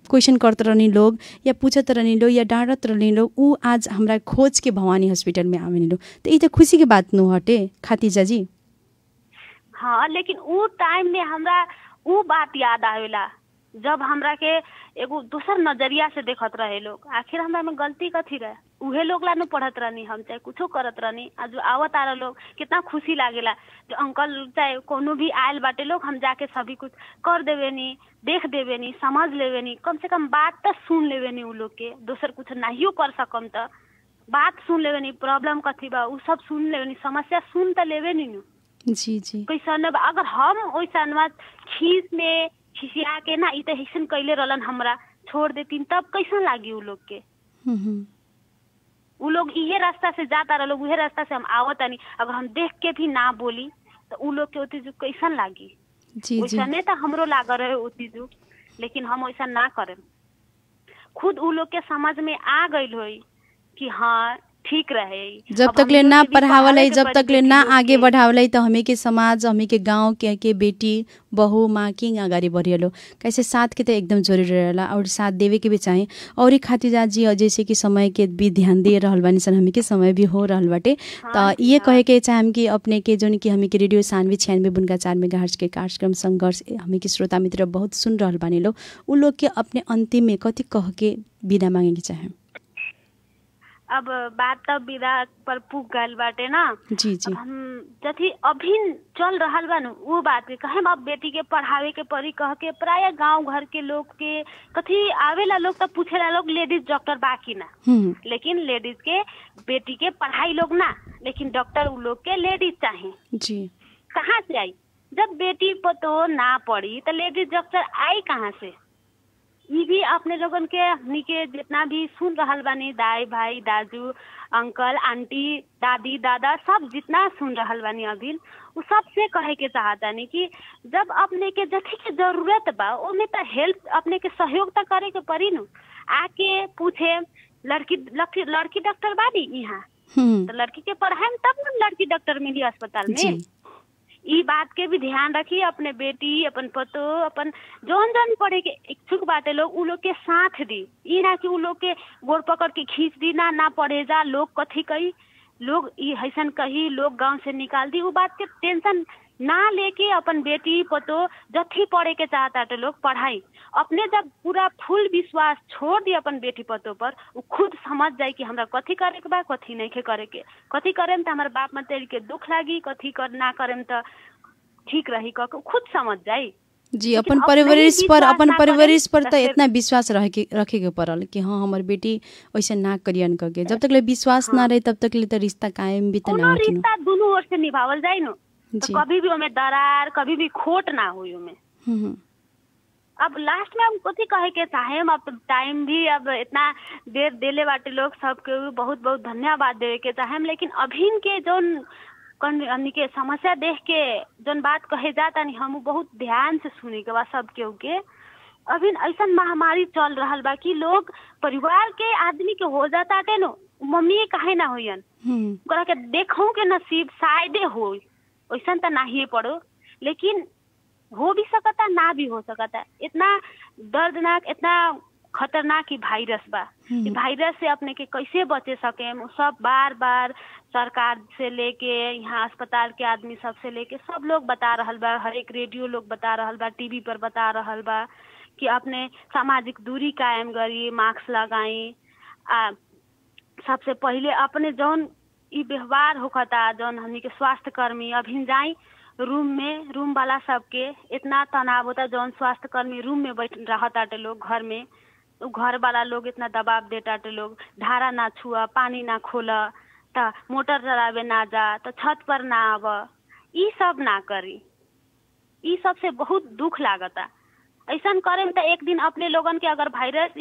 क्वेश्चन करते रहनी लोग या पूछत रहनी लोग या डांटत रहनी लोग, ऊ आज हमरा खोज के भवानी हॉस्पिटल में आवेनी लोग। तो ये तो खुशी की बात न हटे खातीजा जी। हाँ, लेकिन ऊ टाइम में हमरा ऊ बात याद आवेला जब हमरा के एगो दूसर नजरिया से देखत रहे लोग। आखिर हमरा में गलती कथी रहे? उहे लोग ला न पढ़त रहनी, हम चाहे कुछो करत रहनी। आज आवत आ लोग, कितना खुशी लागेला जो अंकल चाहे कोनो भी आयल बाटे लोग, हम जाके सभी कुछ कर देवेनी, देख देवेनी, समझ लेवेनी, कम से कम बात तो सुन लेवेनी। उ लोग के दोसर कुछ नाहियो कर सकम तो बात सुन लेवेनी, प्रॉब्लम कथी बा उ सब सुन लेवेनी, समस्या सुन तो लेवेनी नु। जी जी। कैसन अगर हम ओइसन खीस में खिसिया के ना इत हिसन कैले रहलन हमरा छोड़ देतीन तब कैसन लागी उ लोग के? उ लोग इहे रास्ता से जाता रह लोग, उहे रास्ता से हम आवतानी, अगर हम देख के भी ना बोली तो उ लोग के ओती जो कैसन लागी? जी जी। वैसने तो हमरो लाग रहे ओती जो, लेकिन हम वैसा ना करें। खुद उ लोग के समझ में आ गई होई कि हाँ ठीक रहे। जब तक ले ना पढ़ावल है, जब तक ले ना आगे बढ़ावल है, तो हमें के समाज, हमें के गांव के बेटी बहू माँ की अगाडि बढ़ियलो कैसे साथ के तो एकदम जरूरी रहेला और साथ देवे के भी चाहिए। और ये खातीजा जी जैसे कि समय के भी ध्यान दे रहल बानी सन, हमें के समय भी हो रहल बाटे। तो ये कहे के चाहे कि अपने के जोन कि हमें के रेडियो 96.4 मेगाहर्ट्ज के कार्यक्रम संघर्ष हमें के श्रोता मित्र बहुत सुन रहल बानी लोग, उ लोग के अपने अंतिम में कथी कह के विदा मांगे के चाहे? अब बात तब विदा पर पुग गल बाटे ना। जी जी। हम जथी अभी चल रहल बा वो बात के कहे अब बेटी के पढ़ावे के परी कह के प्राय गांव घर के लोग के कथी आवेला लोग तो पूछेला लोग लेडीज डॉक्टर बाकी ना, लेकिन लेडीज के बेटी के पढ़ाई लोग ना, लेकिन डॉक्टर उ लोग के लेडीज चाहे। जी। कहाँ से आई? जब बेटी पतो ना पढ़ी तो लेडीज डॉक्टर आई कहाँ से? ये भी अपने लोगन के हमनी के जितना भी सुन रहल बानी, दाई भाई दाजू अंकल आंटी दादी दादा सब जितना सुन रहल बानी अभी, वो सबसे कहे के चाहतानी कि जब अपने के जथी के जरूरत बा ओमे तो हेल्प अपने के सहयोग तो करे के पड़ी न। आके पूछे लड़की डॉक्टर बानी यहाँ तो लड़की के पढ़ाए तब न लड़की डॉक्टर मिली अस्पताल में। ई बात के भी ध्यान रखी, अपने बेटी अपन पतो अपन जौन जौन पढ़े के इच्छुक बाटे लोग उ लोग के साथ दी। ई ना कि उ लोग के गोड़ पकड़ के खींच दी ना पढ़े जा, लोग कथी कही, लोग ई हैसन कही, लोग गांव से निकाल दी। उ बात के टेंशन ना लेके अपन बेटी पतो जथी पढ़े के चाहता है लोग पढ़ाई। अपने जब पूरा फुल विश्वास छोड़ दी अपन बेटी पतो पर, वो खुद समझ जाए कि हमरा कथी करे के बा, कथी नहीं के करे के, कथी करेम तो हमारे बाप मतेरी के दुख लागी, कथी कर ना करेम तो ठीक रही कह के खुद समझ जाए। जी। अपन परिवारिश पर तो इतना विश्वास रखे के पड़ल कि हाँ हमार बेटी वैसे ना करियन करके। जब तक ले विश्वास ना रहे तब तक ले तो रिश्ता कायम भी तो ना हो। रिश्ता दोनों ओर से निभावल जाए न, तो कभी भी हमें दरार कभी भी खोट ना हुई हमें। अब लास्ट में हम कथी कहे के चाहे, अब टाइम भी अब इतना देर देले बाटे लोग सबके बहुत बहुत धन्यवाद देवे के चाहे। लेकिन अभी के जोन हमनी के समस्या देख के जोन बात कहे जाता नहीं हम बहुत ध्यान से सुने के बा सब के। अभी ऐसा महामारी चल रहा बा कि लोग परिवार के आदमी के हो जाता टे नो, मम्मी काहे ना होयन के देखो के नसीब शायदे हो, वैसा तो ना ही पड़ो, लेकिन हो भी सकता ना भी हो सकता। इतना दर्दनाक इतना खतरनाक वायरस बा, वायरस से अपने के कैसे बचे सके सब बार बार सरकार से लेके यहाँ अस्पताल के आदमी सब से लेके सब लोग बता रहल बा, हर एक रेडियो लोग बता रहल बा, टीवी पर बता रहल बा कि अपने सामाजिक दूरी कायम करी, मास्क लगाई, सबसे पहले अपने जौन ई व्यवहार होखता जौन हमनी के स्वास्थ्य कर्मी अभी जाई रूम वाला सबके इतना तनाव होता जौन स्वास्थ्य कर्मी रूम में बैठ रहता लोग घर में, घर वाला लोग इतना दबाव देता लोग धारा ना छुआ, पानी ना खोला, त मोटर चलावे ना जा, तो छत पर ना आव, ई सब ना करी। ई सब से बहुत दुख लागता। ऐसा करें तो एक दिन अपने लोगन के अगर वायरस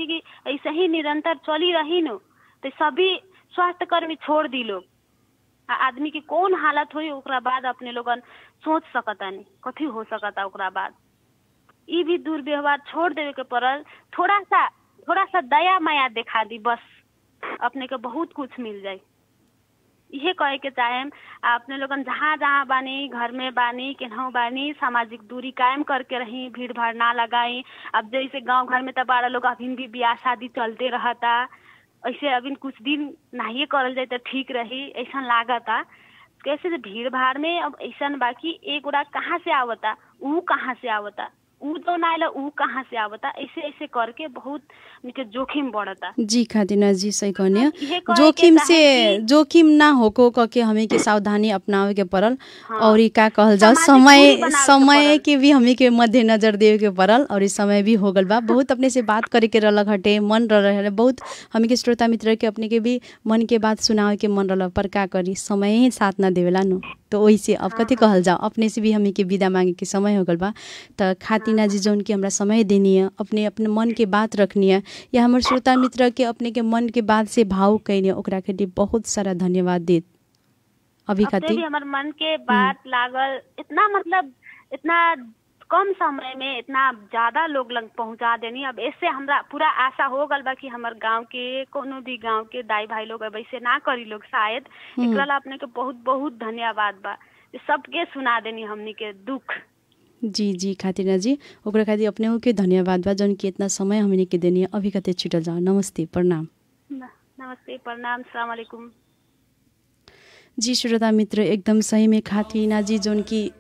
ऐसे ही निरंतर चली रही न तो सभी स्वास्थ्य कर्मी छोड़ दी लोग, आदमी की कौन हालत हुई ओकरा बाद अपने लोगन सोच सकता नहीं कथी हो सकता ओकरा बाद। ई भी दुर्व्यवहार छोड़ देवे के पड़ल। थोड़ा सा दया माया दिखा दी बस, अपने के बहुत कुछ मिल जाए। यही कहे के चाहे अपने लोगन जहाँ जहाँ बानी, घर में बानी, केनहू बानी, सामाजिक दूरी कायम करके रही, भीड़ भाड़ ना लगाई। अब जैसे गांव घर में तो बड़ा लोग अभी भी ब्याह शादी चलते रहता, ऐसे अभी कुछ दिन नहीं करल जाए तो ठीक रही ऐसा लागता। कैसे भीड़ भाड़ में अब ऐसा बाकी एक गोड़ा कहाँ से आवता, ऊ कहाँ से आवता, ऊ तो ना आला ऊ कहाँ से आवता, ऐसे ऐसे करके बहुत जोखिम बढ़ता। जी खातिना जी सही कहने, जोखिम ना होको कके हमें के सावधानी अपनावे के पड़ल। और ई का कहल जाओ समय के भी हमें के मद्देनजर देवे के पड़ल। और इस समय भी हो गल बा, बहुत अपने से बात करे के रहल हटे, मन रहे बहुत हमें के श्रोता मित्र के अपने के भी मन के बात सुनावे के मन रहल, पर का करी समय ही साथ ना देवेला नु। तो वैसे अब कथी कहल जाओ अपने से भी हमें के विदा मांगे के समय हो गल बा। तो खातिना जी जौन की हमरा समय देनी है, अपने मन के बात रखनी है, या हमारे श्रोता मित्र के अपने के मन के बात से भाव कैनी, ओकरा के लिए बहुत सारा धन्यवाद देत। अभी खातिर हमारे मन के बात लागल इतना, मतलब इतना कम समय में इतना ज्यादा लोग लग पहुंचा देनी। अब इससे हमरा पूरा आशा हो गल बा कि हमार गांव के कोनो भी गांव के दाई भाई लोग अब ऐसे ना करी लोग शायद। एकरा अपने के बहुत बहुत धन्यवाद बा, सबके सुना देनी हमनी के दुख। जी खातिना जी, ओकरा खातिर अपने के धन्यवाद बा जौन की इतना समय हमने के देनी है। अभी खातिर छुटल जाओ, नमस्ते प्रणाम। नमस्ते प्रणाम, अस्सलाम वालेकुम। जी श्रोता मित्र, एकदम सही में खातिना जी जौन की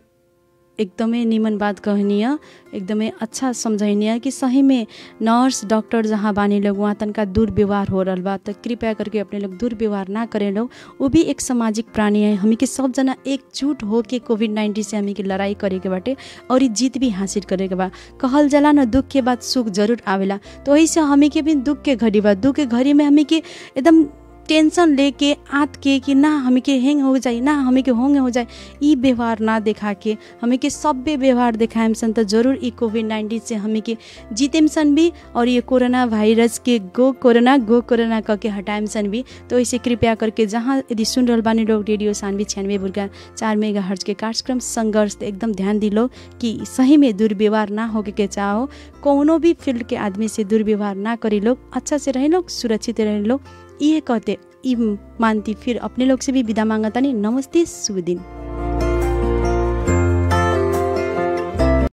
एकदमै निमन बात कहनी है, एकदमै अच्छा समझाइनी है कि सही में नर्स डॉक्टर जहाँ बानी लोग वहाँ तनका दुर्व्यवहार हो रहा बा। तो कृपया करके अपने लोग दुर्व्यवहार ना करें लोग, वो भी एक सामाजिक प्राणी है। हमी के सब जना एकजुट हो के कोविड-19 से हमी के लड़ाई करे के बाटे और ये जीत भी हासिल करे के बा। कहल जला न दुख के बाद सुख जरूर आवेला, तो वही से हमी के भी दुख के घड़ी बा। दुख के घड़ी में हमी के एकदम टेंशन लेके आत के कि ना हमें के हैंग हो जाए, ना हमें के होंगे हो जाए, ई व्यवहार ना दिखा के हमें के सभ्य व्यवहार दिखाएम सन तो जरूर ई कोविड-19 से हमें के जीतेम सन भी। और ये कोरोना वायरस के गो कोरोना करके हटाएम सन भी। तो इसे कृपया करके जहाँ यदि सुन रहल बानी लोग रेडियो सानवी 96.4 मेगाहर्ट्ज के कार्यक्रम संघर्ष, एकदम ध्यान दी लो कि सही में दुर्व्यवहार ना होके के चाहो, कोनो भी फील्ड के आदमी से दुर्व्यवहार ना करी लोग, अच्छा से रहे लोग, सुरक्षित रहे लोग। ये कहते ई मानती फिर अपने लोग से भी विदा मांगता नहीं। नमस्ते, शुभ दिन।